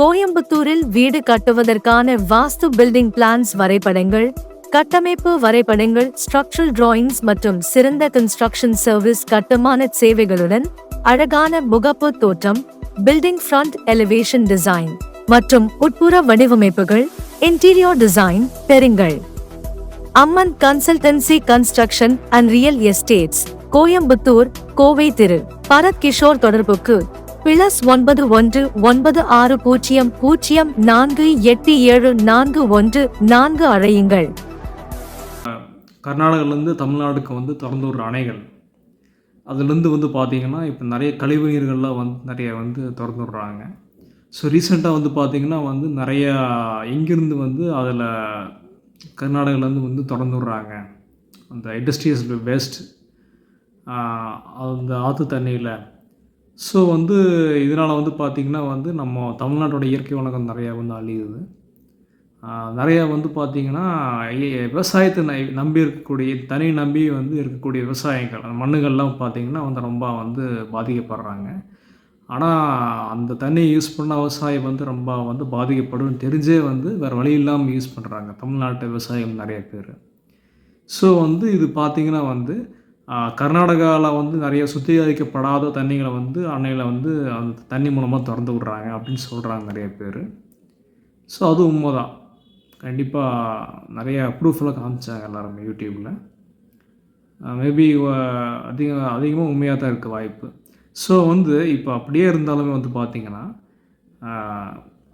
கோயம்புத்தூரில் வீடு கட்டுவதற்கான வாஸ்து பில்டிங் பிளான்ஸ் வரைபடங்கள், கட்டமைப்பு வரைபடங்கள், ஸ்ட்ரக்சரல் டிராயிங்ஸ் மற்றும் சிறந்த கன்ஸ்ட்ரக்ஷன் சர்வீஸ் கட்டுமான சேவைகளுடன் அழகான முகப்பு தோற்றம், பில்டிங் ஃப்ரண்ட் எலிவேஷன் டிசைன் மற்றும் உட்புற வடிவமைப்புகள், இன்டீரியர் டிசைன் பெறுங்கள். Amman consultancy construction and real estates, Coimbatore, Kovai Thiru. Bharath Kishore தொடர்புக்கு +910048744 அழையுங்கள். கர்நாடகாவிலேருந்து தமிழ்நாடுக்கு திறந்து விடுற அணைகள், அதுலேருந்து பார்த்தீங்கன்னா இப்போ நிறைய கழிவு நீர்கள்லாம் நிறைய திறந்து விடுறாங்க. ஸோ ரீசெண்டாக பார்த்தீங்கன்னா நிறையா எங்கேருந்து அதில் கர்நாடகாவிலேருந்து திறந்து விடுறாங்க. அந்த இண்டஸ்ட்ரியஸ் வேஸ்ட் அந்த ஆற்று தண்ணியில். ஸோ இதனால் பார்த்திங்கன்னா நம்ம தமிழ்நாட்டோட இயற்கை வளங்கள் நிறையா அழியுது. நிறையா பார்த்திங்கன்னா விவசாயத்தை நம்பி இருக்கக்கூடிய நம்பி இருக்கக்கூடிய விவசாயங்கள், அந்த மண்ணுகள்லாம் பார்த்திங்கன்னா ரொம்ப பாதிக்கப்படுறாங்க. ஆனால் அந்த தண்ணியை யூஸ் பண்ண விவசாயம் ரொம்ப பாதிக்கப்படும் தெரிஞ்சே வேறு வழி இல்லாமல் யூஸ் பண்ணுறாங்க தமிழ்நாட்டு விவசாயம் நிறைய பேர். ஸோ இது பார்த்திங்கன்னா கர்நாடகாவில் நிறைய சுத்திகரிக்கப்படாத தண்ணிகளை அணையில் அந்த தண்ணி மூலமாக திறந்து விட்றாங்க அப்படின்னு சொல்கிறாங்க நிறைய பேர். ஸோ அது உண்மை தான். கண்டிப்பாக நிறைய ப்ரூஃபெல்லாம் காமிச்சாங்க எல்லாருமே யூடியூப்பில். மேபி அதிகமாக உண்மையாக தான் இருக்குது வாய்ப்பு. ஸோ இப்போ அப்படியே இருந்தாலுமே பார்த்திங்கன்னா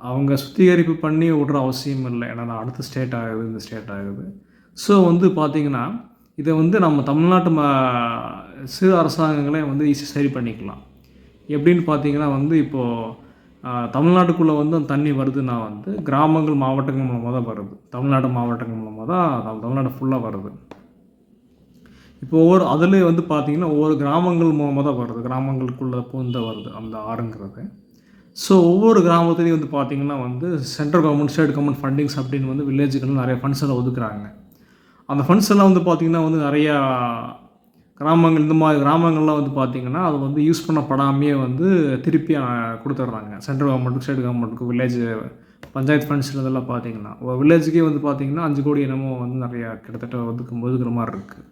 அவங்க சுத்திகரிப்பு பண்ணி விடுற அவசியம் இல்லை. ஏன்னா அடுத்த ஸ்டேட் ஆகுது, இந்த ஸ்டேட் ஆகுது. ஸோ பார்த்திங்கன்னா இதை நம்ம தமிழ்நாட்டு சிறு அரசாங்கங்களே ஈஸியாக சரி பண்ணிக்கலாம். எப்படின்னு பார்த்தீங்கன்னா இப்போது தமிழ்நாட்டுக்குள்ளே அந்த தண்ணி வருதுன்னா கிராமங்கள் மாவட்டங்கள் மூலமாக தான் வருது. தமிழ்நாடு மாவட்டங்கள் மூலமாக தான் தமிழ்நாடு ஃபுல்லாக வருது. இப்போ அதுலேயே பார்த்தீங்கன்னா ஒவ்வொரு கிராமங்கள் மூலமாக தான் வருது. கிராமங்களுக்குள்ளே பூந்து வருது அந்த ஆறுங்கிறது. ஸோ ஒவ்வொரு கிராமத்துலேயும் பார்த்திங்கன்னா central government, state government fundings அப்படின்னு வில்லேஜுக்கு நிறைய ஃபண்ட்ஸ் எல்லாம் ஒதுக்குறாங்க. அந்த ஃபண்ட்ஸ் எல்லாம் பார்த்திங்கன்னா நிறையா கிராமங்கள், இந்த மாதிரி கிராமங்கள்லாம் பார்த்திங்கன்னா அது யூஸ் பண்ணப்படாமையே திருப்பி கொடுத்துட்றாங்க சென்ட்ரல் கவர்மெண்ட்டுக்கு, ஸ்டேட் கவர்மெண்ட்டுக்கு, வில்லேஜ் பஞ்சாயத்து ஃபண்ட்ஸ் இதெல்லாம் பார்த்திங்கன்னா ஒரு வில்லேஜுக்கே பார்த்திங்கன்னா 5 கோடி என்னமோ நிறையா கிட்டத்தட்ட ஒதுக்குற மாதிரி இருக்குது.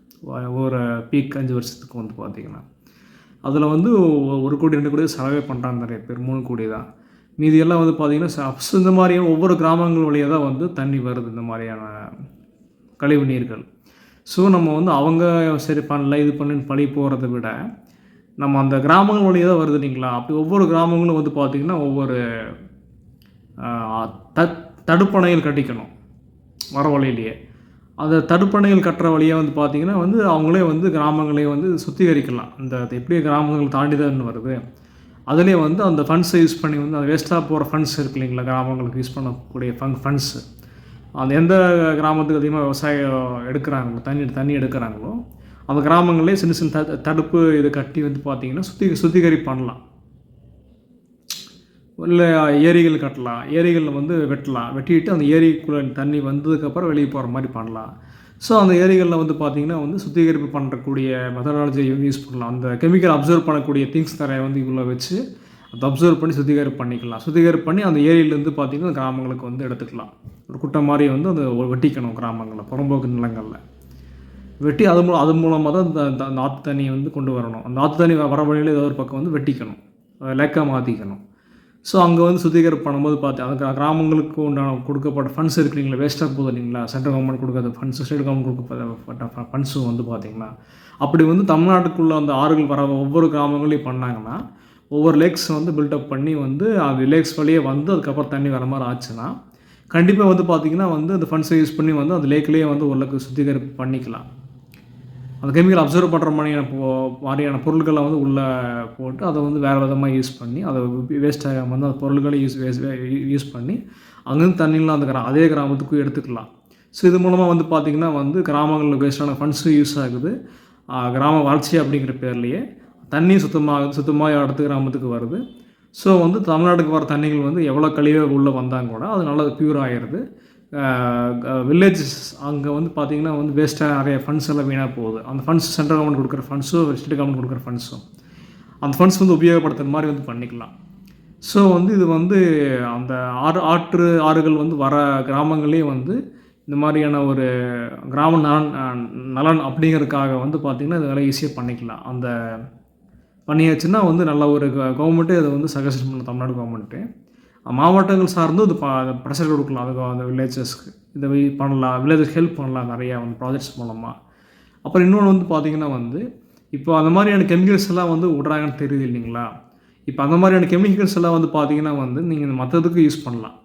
ஒரு பீக் 5 வருஷத்துக்கு பார்த்திங்கன்னா அதில் 1 கோடி 2 கோடி செலவே பண்ணுறாங்க நிறைய பேர். 3 கோடி தான். மீதியெல்லாம் பார்த்திங்கன்னா இந்த மாதிரியான ஒவ்வொரு கிராமங்கள் வழியாக தான் தண்ணி வருது, இந்த மாதிரியான கழிவு நீர்கள். ஸோ நம்ம அவங்க சரி பண்ணல, இது பண்ணு பழி போகிறத விட நம்ம அந்த கிராமங்கள் வழியாக தான் வருது இல்லைங்களா. அப்படி ஒவ்வொரு கிராமங்களும் பார்த்திங்கன்னா ஒவ்வொரு தடுப்பணைகள் கட்டிக்கணும் வர வழியிலேயே. அந்த தடுப்பணைகள் கட்டுற வழியாக பார்த்திங்கன்னா அவங்களே கிராமங்களே சுத்திகரிக்கலாம். அந்த எப்படி கிராமங்கள் தாண்டி தான் வருது, அதிலே அந்த ஃபண்ட்ஸை யூஸ் பண்ணி அந்த வேஸ்ட்டாக போகிற ஃபண்ட்ஸ் இருக்கு இல்லைங்களா, கிராமங்களுக்கு யூஸ் பண்ணக்கூடிய ஃபண்ட்ஸு. அந்த எந்த கிராமத்துக்கு அதிகமாக விவசாயம் எடுக்கிறாங்களோ, தண்ணி எடுக்கிறாங்களோ அந்த கிராமங்களே சின்ன சின்ன தடுப்பு இதை கட்டி பார்த்திங்கன்னா சுத்திகரிப்பு பண்ணலாம். இல்லை ஏரிகள் கட்டலாம், ஏரிகளில் வெட்டலாம், வெட்டிட்டு அந்த ஏரிக்குள்ளே தண்ணி வந்ததுக்கப்புறம் வெளியே போகிற மாதிரி பண்ணலாம். ஸோ அந்த ஏரிகளில் பார்த்திங்கன்னா சுத்திகரிப்பு பண்ணுறக்கூடிய மெத்தடாலஜியை யூஸ் பண்ணலாம். அந்த கெமிக்கல் அப்சர்வ் பண்ணக்கூடிய திங்ஸ் நிறைய இவ்வளோ வச்சு அதை அப்சர்வ் பண்ணி சுத்திகரிப்பு பண்ணிக்கலாம். சுத்திகரிப்பு பண்ணி அந்த ஏரியிலேருந்து பார்த்திங்கன்னா கிராமங்களுக்கு எடுத்துக்கலாம். ஒரு குட்டை மாதிரி அந்த வெட்டிக்கணும் கிராமங்களில், புறம்போக்கு நிலங்களில் வெட்டி அது மூலமாக தான் அந்த ஆற்று தண்ணியை கொண்டு வரணும். அந்த ஆற்று தண்ணி வர வழியில் ஏதோ ஒரு பக்கம் வெட்டிக்கணும், லேக்காக மாற்றிக்கணும். ஸோ அங்கே சுத்திகரிப்பு பண்ணும்போது அந்த கிராமங்களுக்கு உண்டான கொடுக்கப்பட்ட ஃபண்ட்ஸ் இருக்கு இல்லைங்களா, வேஸ்ட்டாக போகுது இல்லைங்களா, சென்ட்ரல் கவர்மெண்ட் கொடுக்காத ஃபண்ட்ஸு, ஸ்டேட் கவர்மெண்ட் கொடுக்கப்பட்ட ஃபண்ட்ஸும் பார்த்திங்கன்னா அப்படி தமிழ்நாட்டுக்குள்ளே அந்த ஆறுகள் வர ஒவ்வொரு கிராமங்களையும் பண்ணாங்கன்னா ஒவ்வொரு லேக்ஸ் பில்டப் பண்ணி அந்த லேக்ஸ் வழியே அதுக்கப்புறம் தண்ணி வர மாதிரி ஆச்சுன்னா கண்டிப்பாக பார்த்திங்கன்னா அந்த ஃபண்ட்ஸை யூஸ் பண்ணி அந்த லேக்லேயே ஓரளவுக்கு சுத்திகரிப்பு பண்ணிக்கலாம். அந்த கெமிக்கல் அப்சர்வ் பண்ணுற மாதிரியான பொருட்களை உள்ளே போட்டு அதை வேறு விதமாக யூஸ் பண்ணி அதை வேஸ்ட்டாக அந்த பொருட்களை யூஸ் பண்ணி அங்கேருந்து தண்ணிலாம் அந்த அதே கிராமத்துக்கும் எடுத்துக்கலாம். ஸோ இது மூலமாக பார்த்திங்கன்னா கிராமங்களில் வேஸ்ட்டான ஃபண்ட்ஸும் யூஸ் ஆகுது. கிராம வளர்ச்சி அப்படிங்கிற பேர்லேயே தண்ணி சுத்தமாக அடுத்த கிராமத்துக்கு வருது. ஸோ தமிழ்நாட்டுக்கு வர தண்ணிகள் எவ்வளோ கழிவு உள்ளே வந்தாங்க கூட அது நல்லா ப்யூர் ஆகிடுது. வில்லேஜஸ் அங்கே பார்த்திங்கன்னா வேஸ்ட்டாக நிறைய ஃபண்ட்ஸ் எல்லாம் வீணாக போகுது. அந்த ஃபண்ட்ஸ் சென்ட்ரல் கவர்மெண்ட் கொடுக்குற ஃபண்ட்ஸும், ஸ்டேட் கவர்மெண்ட் கொடுக்குற ஃபண்ட்ஸும் அந்த ஃபண்ட்ஸ் உபயோகப்படுத்துகிற மாதிரி பண்ணிக்கலாம். ஸோ வந்து இது வந்து அந்த ஆறுகள் வந்து வர கிராமங்கள்லேயும் வந்து இந்த மாதிரியான ஒரு கிராம நலன் அப்படிங்கிறதுக்காக வந்து பார்த்திங்கன்னா இது வேலை ஈஸியாக பண்ணிக்கலாம். அந்த பண்ணியாச்சுன்னா வந்து நல்ல ஒரு கவர்மெண்ட்டே அதை வந்து சஜஷன் பண்ணலாம், தமிழ்நாடு கவர்மெண்ட்டு. மாவட்டங்கள் சார்ந்து இது ப்ரெஷர் கொடுக்கலாம் அதுக்கு அந்த வில்லேஜஸ்க்கு. இதை பண்ணலாம், வில்லேஜஸ்க்கு ஹெல்ப் பண்ணலாம் நிறையா வந்து ப்ராஜெக்ட்ஸ் மூலமாக. அப்புறம் இன்னொன்று வந்து பார்த்திங்கன்னா வந்து இப்போ அந்த மாதிரியான கெமிக்கல்ஸ் எல்லாம் வந்து விட்றாங்கன்னு தெரியுது இல்லைங்களா? இப்போ அந்த மாதிரியான கெமிக்கல்ஸ் எல்லாம் வந்து பார்த்திங்கன்னா வந்து நீங்கள் மற்றதுக்கு யூஸ் பண்ணலாம்.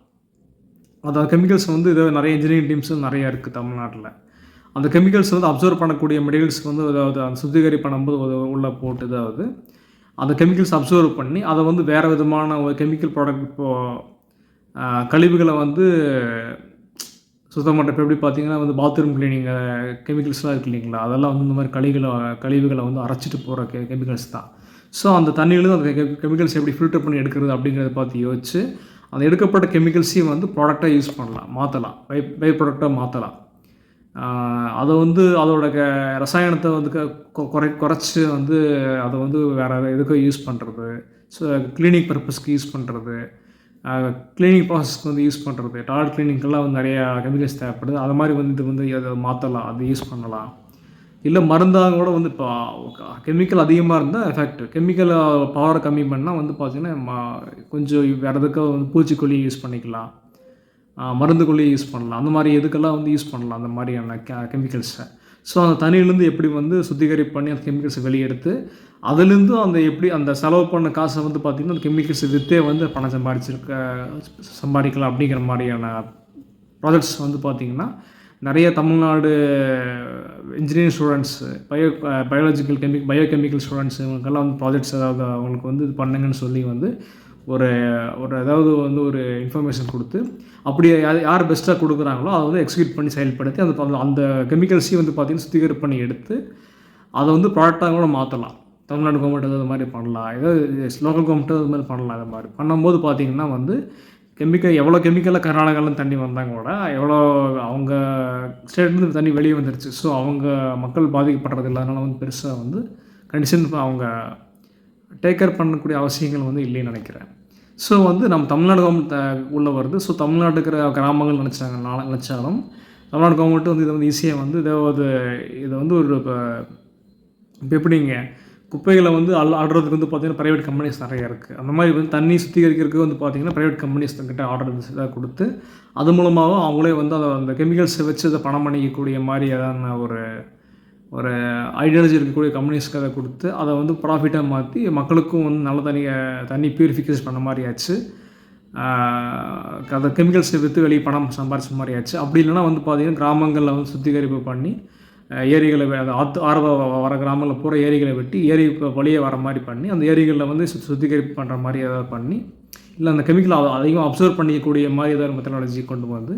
அந்த கெமிக்கல்ஸ் வந்து இதை நிறைய இன்ஜினியரிங் டீம்ஸும் நிறையா இருக்குது தமிழ்நாட்டில். அந்த கெமிக்கல்ஸ் வந்து அப்சர்வ் பண்ணக்கூடிய மெட்டீரியல்ஸ் வந்து அதாவது அந்த சுத்திகரிப்பு பண்ணும்போது உள்ளே போட்டு அதாவது அந்த கெமிக்கல்ஸ் அப்சர்வ் பண்ணி அதை வந்து வேறு விதமான ஒரு கெமிக்கல் ப்ராடக்ட் இப்போது கழிவுகளை வந்து சுத்தம் பண்ணுற. இப்போ எப்படி பார்த்தீங்கன்னா வந்து பாத்ரூம் கிளீனிங் கெமிக்கல்ஸ்லாம் இருக்குது இல்லைங்களா? அதெல்லாம் வந்து இந்த மாதிரி கழிவுகளை வந்து அரைச்சிட்டு போகிற கெமிக்கல்ஸ் தான். ஸோ அந்த தண்ணியிலேருந்து அந்த கெமிக்கல்ஸ் எப்படி ஃபில்டர் பண்ணி எடுக்கிறது அப்படிங்கிறத பார்த்து யோசிச்சு அந்த எடுக்கப்பட்ட கெமிக்கல்ஸையும் வந்து ப்ராடக்டாக யூஸ் பண்ணலாம், மாற்றலாம், பை ப்ராடக்டாக மாற்றலாம். அதை வந்து அதோட ரசாயனத்தை வந்து குறைச்சி வந்து அதை வந்து வேறு எதுக்கோ யூஸ் பண்ணுறது, ஸோ கிளீனிங் பர்பஸ்க்கு யூஸ் பண்ணுறது, கிளீனிங் ப்ராசஸ்க்கு வந்து யூஸ் பண்ணுறது, டாய்லெட் கிளீனிங்கெல்லாம் வந்து நிறையா கெமிக்கல்ஸ் தேவைப்படுது. அது மாதிரி வந்து இது வந்து அதை மாற்றலாம், அது யூஸ் பண்ணலாம். இல்லை மருந்தாக கூட வந்து இப்போ கெமிக்கல் அதிகமாக இருந்தால் எஃபெக்ட், கெமிக்கல் பவரை கம்மி பண்ணால் வந்து பார்த்திங்கன்னா கொஞ்சம் வேறு எதுக்கோ வந்து பூச்சிக்கொல்லி யூஸ் பண்ணிக்கலாம், மருந்துக்கொல்லி யூஸ் பண்ணலாம். அந்த மாதிரி எதுக்கெல்லாம் வந்து யூஸ் பண்ணலாம் அந்த மாதிரியான கெமிக்கல்ஸை. ஸோ அந்த தண்ணியிலேருந்து எப்படி வந்து சுத்திகரிப்பு பண்ணி அந்த கெமிக்கல்ஸை வெளியெடுத்து அதுலேருந்து அந்த எப்படி அந்த செலவு பண்ண காசை வந்து பார்த்திங்கன்னா அந்த கெமிக்கல்ஸை விற்றே வந்து பணம் சம்பாதிக்கலாம் அப்படிங்கிற மாதிரியான ப்ராஜெக்ட்ஸ் வந்து பார்த்திங்கன்னா நிறைய Tamil Nadu engineering students, bio chemical students இவங்களுக்கெல்லாம் வந்து ப்ராஜெக்ட்ஸ் ஏதாவது அவங்களுக்கு வந்து இது பண்ணுங்கன்னு சொல்லி வந்து ஒரு ஏதாவது வந்து ஒரு இன்ஃபர்மேஷன் கொடுத்து அப்படி யார் பெஸ்ட்டாக கொடுக்குறாங்களோ அதை வந்து எக்ஸிக்யூட் பண்ணி செயல்படுத்தி அந்த கெமிக்கல்ஸையும் வந்து பார்த்திங்கன்னா சுத்திகரிப்பு பண்ணி எடுத்து அதை வந்து ப்ராடக்டாக கூட மாற்றலாம். தமிழ்நாடு கவர்மெண்ட் அது மாதிரி பண்ணலாம், ஏதாவது லோக்கல் கவர்மெண்ட்டு அது மாதிரி பண்ணலாம். அது மாதிரி பண்ணும்போது பார்த்திங்கன்னா வந்து எவ்வளோ கெமிக்கலாக கர்நாடகாவில் தண்ணி வந்தாங்க கூட எவ்வளோ அவங்க ஸ்டேட்லேருந்து தண்ணி வெளியே வந்துருச்சு. ஸோ அவங்க மக்கள் பாதிக்கப்படுறது இல்லாதனால வந்து பெருசாக வந்து கண்டிஷன் அவங்க டேக் கேர் பண்ணக்கூடிய அவசியங்கள் வந்து இல்லைன்னு நினைக்கிறேன். ஸோ வந்து நம்ம தமிழ்நாடு கவர்மெண்ட் உள்ளே வருது. ஸோ தமிழ்நாடு இருக்கிற கிராமங்கள் நினச்சாலும் தமிழ்நாடு கவர்மெண்ட்டு வந்து இதை வந்து ஈஸியாக வந்து இதை வந்து ஒரு இப்போ எப்படிங்க குப்பைகளை வந்து ஆடுறதுக்கு வந்து பார்த்திங்கன்னா ப்ரைவேட் கம்பெனிஸ் நிறையா இருக்குது. அந்த மாதிரி வந்து தண்ணி சுத்திகரிக்கிறதுக்கு வந்து பார்த்திங்கன்னா ப்ரைவேட் கம்பெனிஸ் கிட்ட ஆர்டர் இதாக கொடுத்து அது மூலமாகவும் அவங்களே வந்து அந்த கெமிக்கல்ஸை வச்சு அதை பணம் பண்ணிக்கக்கூடிய மாதிரி ஏதான ஒரு ஐடியாலஜி இருக்கக்கூடிய கம்பெனிஸ்க்கு அதை கொடுத்து அதை வந்து ப்ராஃபிட்டாக மாற்றி மக்களுக்கும் வந்து நல்ல தண்ணி பியூரிஃபிகேஷன் பண்ண மாதிரி ஆச்சு. அந்த கெமிக்கல்ஸை விற்று வெளியே பணம் சம்பாரிச்ச மாதிரி ஆச்சு. அப்படி இல்லைனா வந்து பார்த்திங்கன்னா கிராமங்களில் வந்து சுத்திகரிப்பு பண்ணி ஏரிகளை ஆறு வர கிராமங்களில் பூரா ஏரிகளை வெட்டி ஏரி வழியே வர மாதிரி பண்ணி அந்த ஏரிகளில் வந்து சுத்திகரிப்பு பண்ணுற மாதிரி ஏதாவது பண்ணி இல்லை அந்த கெமிக்கல் அதிகமாக அப்சர்வ் பண்ணிக்கக்கூடிய மாதிரி ஏதாவது மெத்தடாலஜி கொண்டு வந்து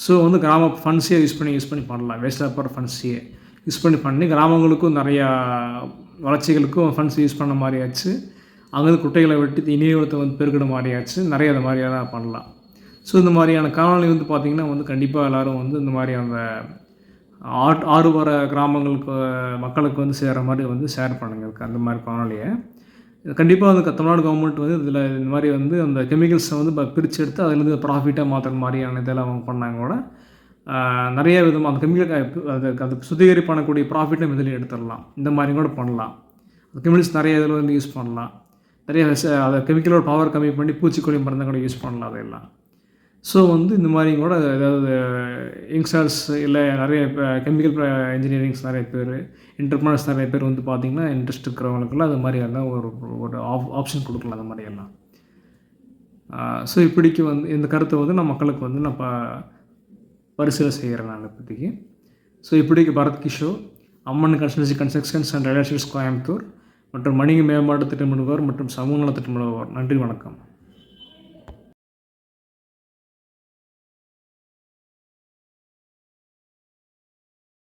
ஸோ வந்து கிராம ஃபண்ட்ஸையே யூஸ் பண்ணி பண்ணலாம். வேஸ்ட்டாக போகிற ஃபண்ட்ஸையே யூஸ் பண்ணி கிராமங்களுக்கும் நிறையா வளர்ச்சிகளுக்கும் ஃபண்ட்ஸ் யூஸ் பண்ண மாதிரி ஆச்சு. அங்கேருந்து குட்டைகளை வெட்டி இனியத்தை வந்து பெருக்கிட மாதிரி ஆச்சு. நிறைய அந்த மாதிரியாக பண்ணலாம். ஸோ இந்த மாதிரியான காணொலி வந்து பார்த்திங்கன்னா வந்து கண்டிப்பாக எல்லோரும் வந்து இந்த மாதிரி அந்த ஆறு வர மக்களுக்கு வந்து சேர்கிற மாதிரி வந்து ஷேர் பண்ணுங்கள். அந்த மாதிரி காணொலியை கண்டிப்பாக வந்து தமிழ்நாடு கவர்மெண்ட் வந்து இதில் இந்த மாதிரி வந்து அந்த கெமிக்கல்ஸை வந்து பிரித்து எடுத்து அதிலேருந்து ப்ராஃபிட்டாக மாற்றுற மாதிரியான இதெல்லாம் அவங்க பண்ணாங்க கூட நிறைய விதமாக அந்த கெமிக்கல் அது சுத்திகரிப்பு பண்ணக்கூடிய ப்ராஃபிட்டும் இதில் எடுத்துடலாம். இந்த மாதிரி கூட பண்ணலாம். அந்த கெமிக்கல்ஸ் நிறைய இதில் வந்து யூஸ் பண்ணலாம். நிறைய அதை கெமிக்கலோட பவர் கம்மி பண்ணி பூச்சிக்கொல்லி மருந்தை கூட யூஸ் பண்ணலாம் அதையெல்லாம். ஸோ வந்து இந்த மாதிரி கூட ஏதாவது யங்ஸ்டர்ஸ் இல்லை நிறைய கெமிக்கல் இன்ஜினியரிங்ஸ் நிறைய பேர், என்டர்பிரனர்ஸ் நிறைய பேர் வந்து பார்த்திங்கன்னா இன்ட்ரெஸ்ட் இருக்கிறவங்களுக்குலாம் அது மாதிரி எல்லாம் ஒரு ஆப்ஷன் கொடுக்கலாம் அந்த மாதிரியெல்லாம். ஸோ இப்படிக்கு வந்து இந்த கருத்தை வந்து நான் மக்களுக்கு வந்து நான் பரிசீலனை செய்கிறேன் நான் இப்போதைக்கு. ஸோ இப்படிக்கு Bharath Kishore, Amman constructions and real estates Coimbatore மற்றும் வணிக மேம்பாட்டு திட்டமிடுவோர் மற்றும் சமூக நல திட்டமிடுவோர். நன்றி, வணக்கம்.